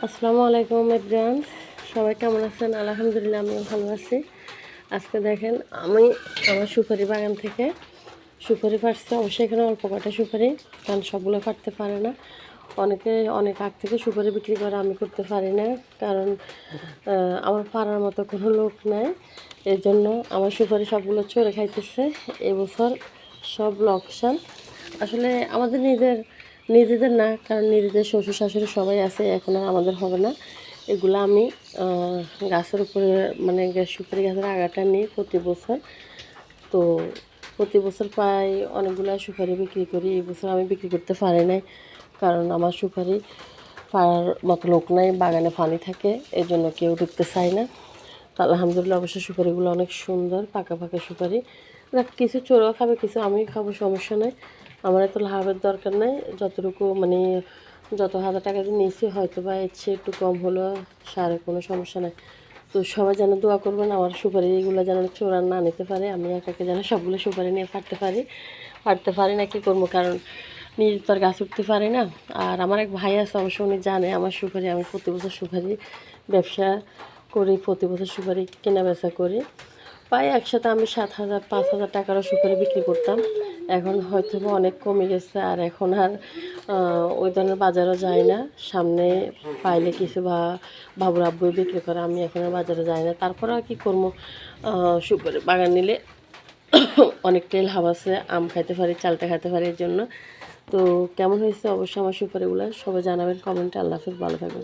আসসালামু আলাইকুম এভরিওয়ান, সবাই কেমন আছেন? আলহামদুলিল্লাহ আমিও ভালো আছি। আজকে দেখেন আমি আমার সুপারি বাগান থেকে সুপারি পাড়ছি। অবশ্যই এখানে অল্প কটা সুপারি, কারণ সবগুলো পাড়তে পারে না। অনেকে অনেক আগ থেকে সুপারি বিক্রি করে, আমি করতে পারি না, কারণ আমার পাড়ার মতো কোনো লোক নাই। এর জন্য আমার সুপারি সবগুলো চড়ে খাইতেছে। এবছর সব লোকসান। আসলে আমাদের নিজেদের না, কারণ নিজেদের শ্বশুর শাশুড়ি সবাই আছে, এখন আর আমাদের হবে না। এগুলো আমি গাছের উপরে মানে সুপারি গাছের আগাটা নিই প্রতি বছর। তো প্রতি বছর প্রায় অনেকগুলো সুপারি বিক্রি করি। এই বছর আমি বিক্রি করতে পারি নাই, কারণ আমার সুপারি পাড়ার মতো লোক নাই, বাগানে পানি থাকে, এই জন্য কেউ ঢুকতে চায় না। তো আলহামদুলিল্লাহ অবশ্য সুপারিগুলো অনেক সুন্দর, পাকা পাকা সুপারি। কিছু চোরাও খাবে, কিছু আমি খাবো, সমস্যা নেই। আমার এত লাভের দরকার নাই। যতটুকু মানে যত হাজার টাকা দিয়ে নিয়েছি, হয়তো বা এর চেয়ে একটু কম হলেও সারে কোনো সমস্যা নাই। তো সবাই যেন দোয়া করবেন আমার সুপারিগুলো যেন চোরা না নিতে পারে, আমি একাকে যেন সবগুলো সুপারি নিয়ে পারতে পারি না। কী করবো, কারণ নিজে তো আর গাছ উঠতে পারি না। আর আমার এক ভাই আছে, অবশ্য উনি জানে আমার সুপারি, আমি প্রতি বছর সুপারি ব্যবসা করি, প্রতি বছর সুপারি কেনা বেচা করি। প্রায় একসাথে আমি 7,000 5,000 টাকারও সুপারি বিক্রি করতাম। এখন হয়তো অনেক কমে গেছে, আর এখন আর ওই ধরনের বাজারও যায় না। সামনে পাইলে কিছু বাবুর আব্বুই বিক্রি করে, আমি এখন আর বাজারে যাই না। তারপরে আর কী করবো, সুপারি বাগান নিলে অনেকটাই লাভ আছে, আম খাইতে পারি, চালটা খাইতে পারি। এর জন্য তো কেমন হয়েছে অবশ্যই আমার সুপারিগুলো সবাই জানাবেন কমেন্টে। আল্লাহ হাফেজ, ভালো থাকবেন।